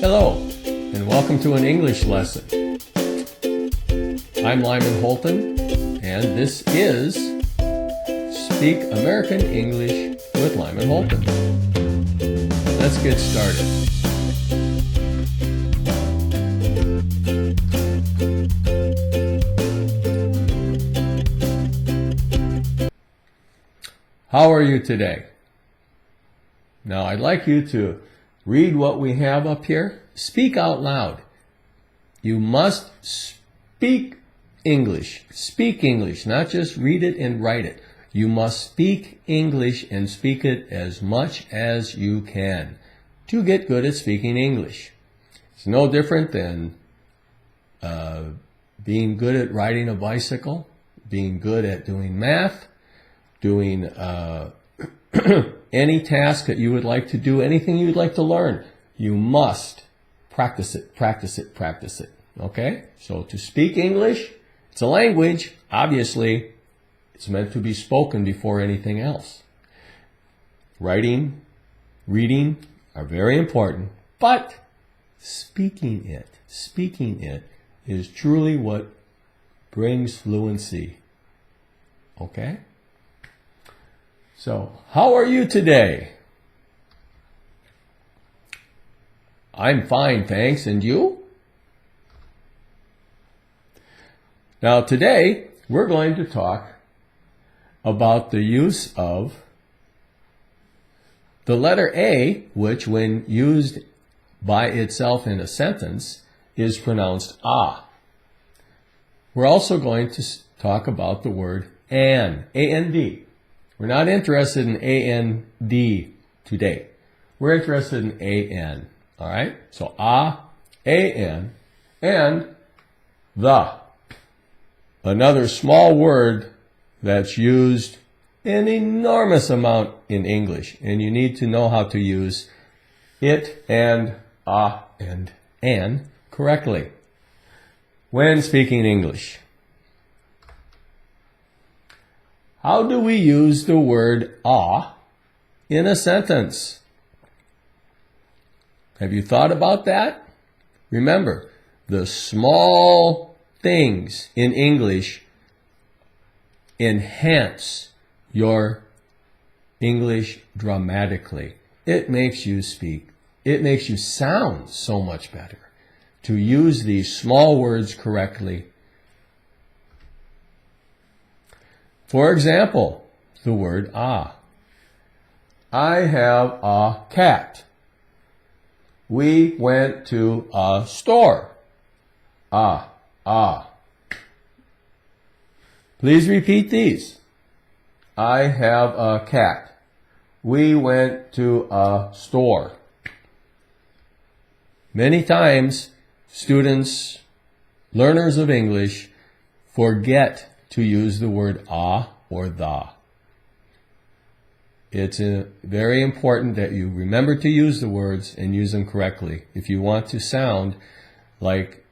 Hello, and welcome to an English lesson. I'm Lyman Holton, and this is Speak American English with Lyman Holton. Let's get started. How are you today? Now, I'd like you to read what we have up here. Speak out loud. You must speak English. Speak English, not just read it and write it. You must speak English and speak it as much as you can to get good at speaking English. It's no different than being good at riding a bicycle, being good at doing math, doing any task that you would like to do, anything you'd like to learn. You must practice it, practice it, practice it. Okay? So to speak English, it's a language. Obviously, it's meant to be spoken before anything else. Writing, reading are very important, but speaking it is truly what brings fluency. Okay? So, how are you today? I'm fine, thanks. And you? Now, today, we're going to talk about the use of the letter A, which, when used by itself in a sentence, is pronounced ah. We're also going to talk about the word and, A-N-D. We're not interested in A-N-D today. We're interested in A-N. All right? So, A-N, and the. Another small word that's used an enormous amount in English. And you need to know how to use it and and correctly when speaking English. How do we use the word in a sentence? Have you thought about that? Remember, the small things in English enhance your English dramatically. It makes you speak. It makes you sound so much better to use these small words correctly. For example, the word I have a cat. We went to a store. Please repeat these. I have a cat. We went to a store. Many times, students, learners of English, forget to use the word or the. It's very important that you remember to use the words and use them correctly if you want to sound like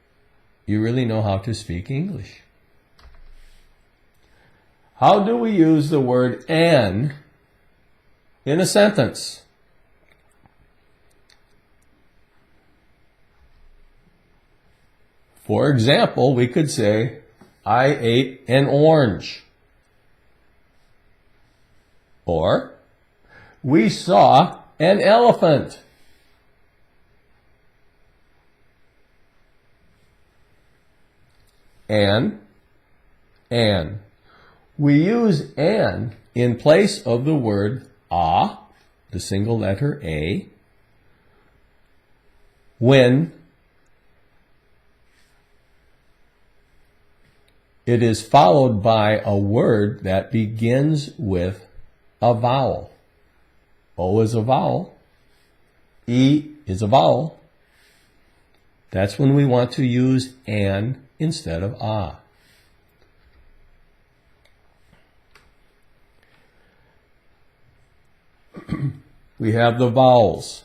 you really know how to speak English. How do we use the word an in a sentence? For example, we could say, I ate an orange. Or, we saw an elephant. An. We use an in place of the word the single letter A, when it is followed by a word that begins with a vowel. O is a vowel. E is a vowel. That's when we want to use an instead of a. We have the vowels.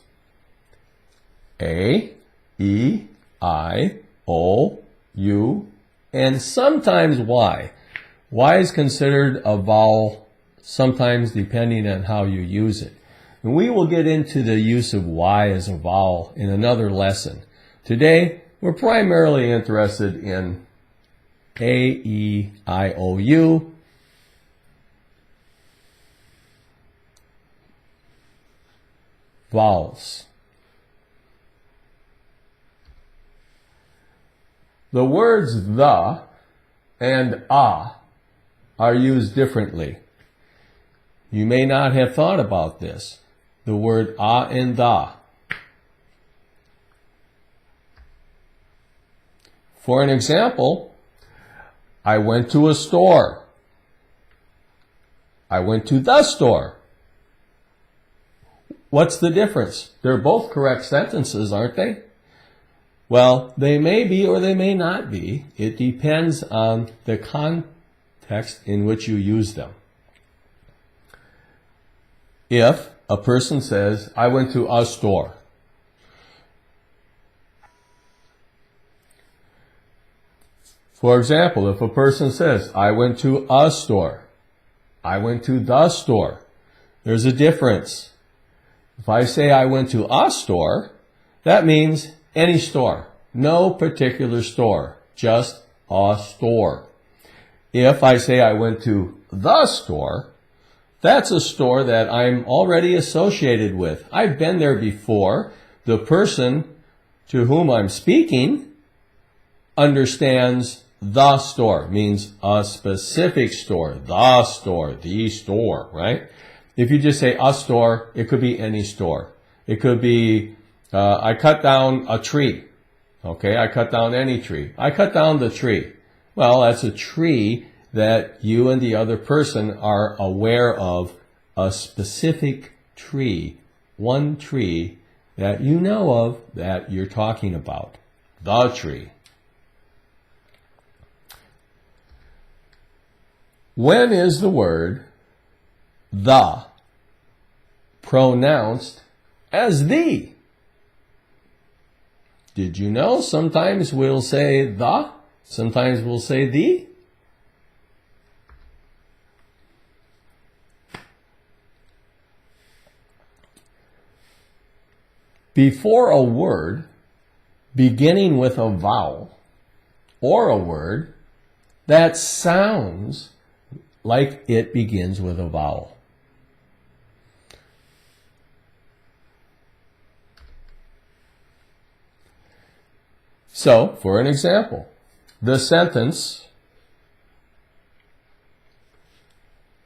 A, E, I, O, U, and sometimes Y. Y is considered a vowel, sometimes depending on how you use it. And we will get into the use of Y as a vowel in another lesson. Today, we're primarily interested in A, E, I, O, U, vowels. The words the and are used differently. You may not have thought about this. The word and the. For an example, I went to a store. I went to the store. What's the difference? They're both correct sentences, aren't they? Well, they may be or they may not be. It depends on the context in which you use them. If a person says, I went to a store, for example, if a person says, I went to a store, I went to the store, there's a difference. If I say I went to a store, that means any store, no particular store, just a store. If I say I went to the store, that's a store that I'm already associated with. I've been there before. The person to whom I'm speaking understands the store, means a specific store, the store, right? If you just say a store, it could be any store. It could be, I cut down a tree. Okay, I cut down any tree. I cut down the tree. Well, that's a tree that you and the other person are aware of, a specific tree, one tree that you know of that you're talking about, the tree. When is the word the pronounced as the? Did you know sometimes we'll say the, sometimes we'll say the? Before a word beginning with a vowel or a word that sounds like it begins with a vowel. So, for an example, the sentence,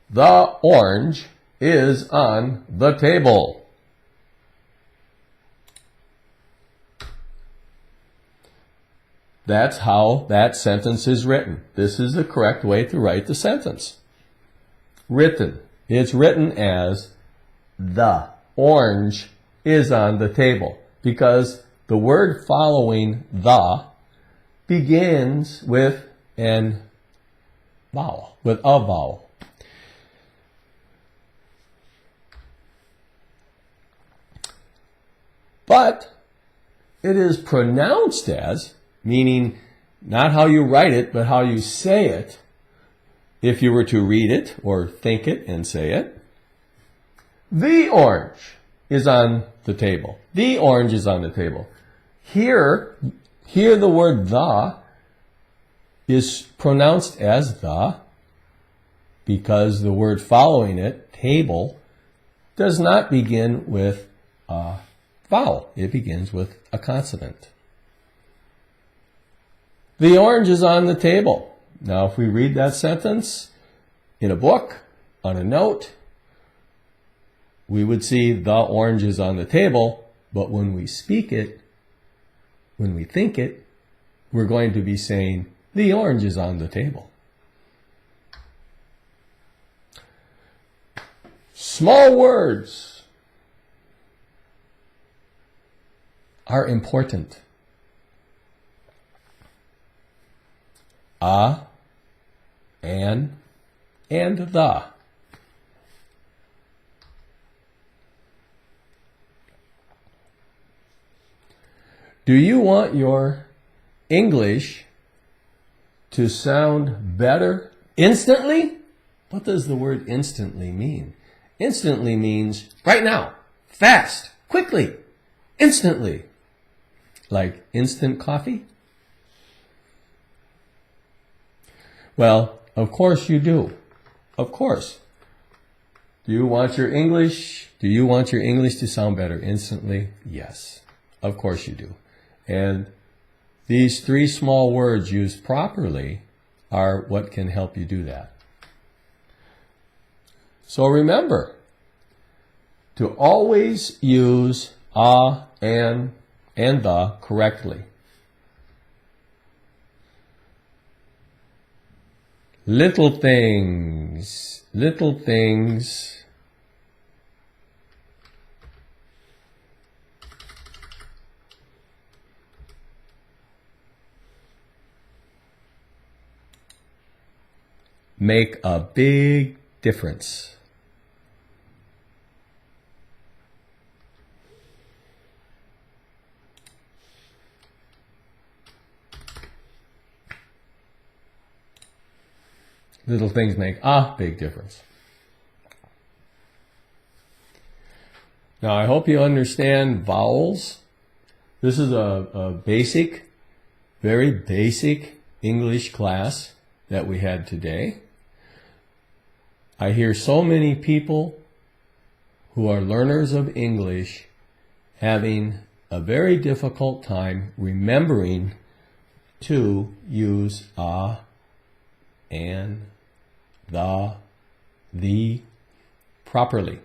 the orange is on the table. That's how that sentence is written. This is the correct way to write the sentence. Written. It's written as the orange is on the table because the word following the begins with an vowel, with a vowel. But it is pronounced as, meaning not how you write it, but how you say it. If you were to read it or think it and say it, the orange is on the table. The orange is on the table. Here the word the is pronounced as the because the word following it, table, does not begin with a vowel. It begins with a consonant. The orange is on the table. Now, if we read that sentence in a book, on a note, we would see the orange is on the table, but when we speak it, when we think it, we're going to be saying, the orange is on the table. Small words are important. An, and the. Do you want your English to sound better instantly? What does the word instantly mean? Instantly means right now. fast, quickly, instantly. Like instant coffee? Well, of course you do. Of course. Do you want your English to sound better instantly? Yes. Of course you do. And these three small words used properly are what can help you do that. So remember to always use a and the correctly. Little things make a big difference. Little things make a big difference. Now, I hope you understand vowels. This is a basic, very basic English class that we had today. I hear so many people who are learners of English having a very difficult time remembering to use a, and, the properly.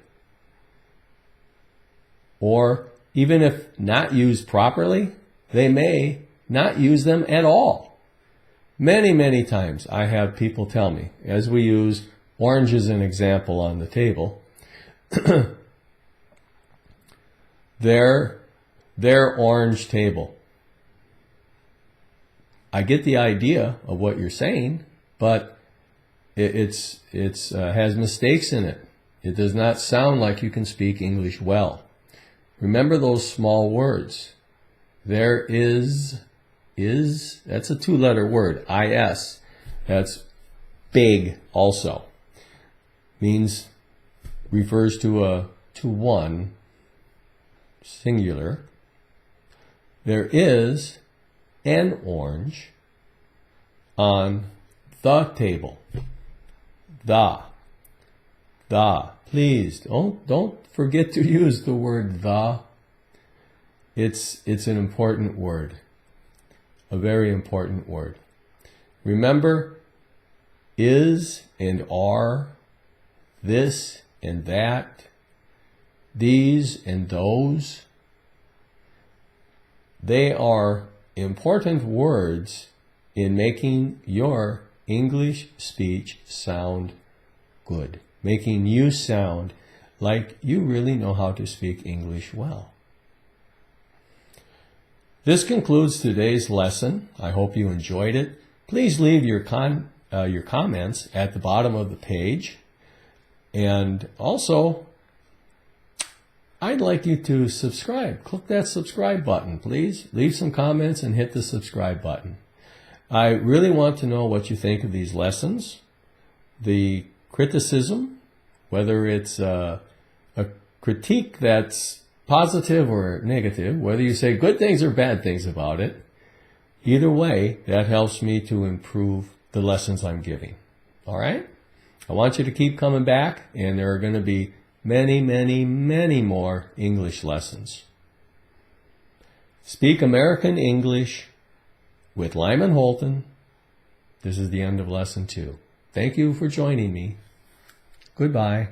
Or even if not used properly, they may not use them at all. Many, many times I have people tell me, as we use orange as an example on the table, their orange table. I get the idea of what you're saying, but it has mistakes in it. It does not sound like you can speak English well. Remember those small words. There is, that's a two-letter word, is. That's big also. Means, refers to one, singular. There is an orange on the table. The. Please don't forget to use the word the. It's an important word, a very important word. Remember, is and are, this and that, these and those. They are important words in making your English speech sound good, making you sound like you really know how to speak English well. This concludes today's lesson. I hope you enjoyed it. Please leave your comments at the bottom of the page. And also, I'd like you to subscribe. Click that subscribe button, please. Leave some comments and hit the subscribe button. I really want to know what you think of these lessons. The criticism, whether it's a critique that's positive or negative, whether you say good things or bad things about it, either way, that helps me to improve the lessons I'm giving. All right? I want you to keep coming back, and there are going to be many, many, many more English lessons. Speak American English with Lyman Holton. This is the end of lesson 2. Thank you for joining me. Goodbye.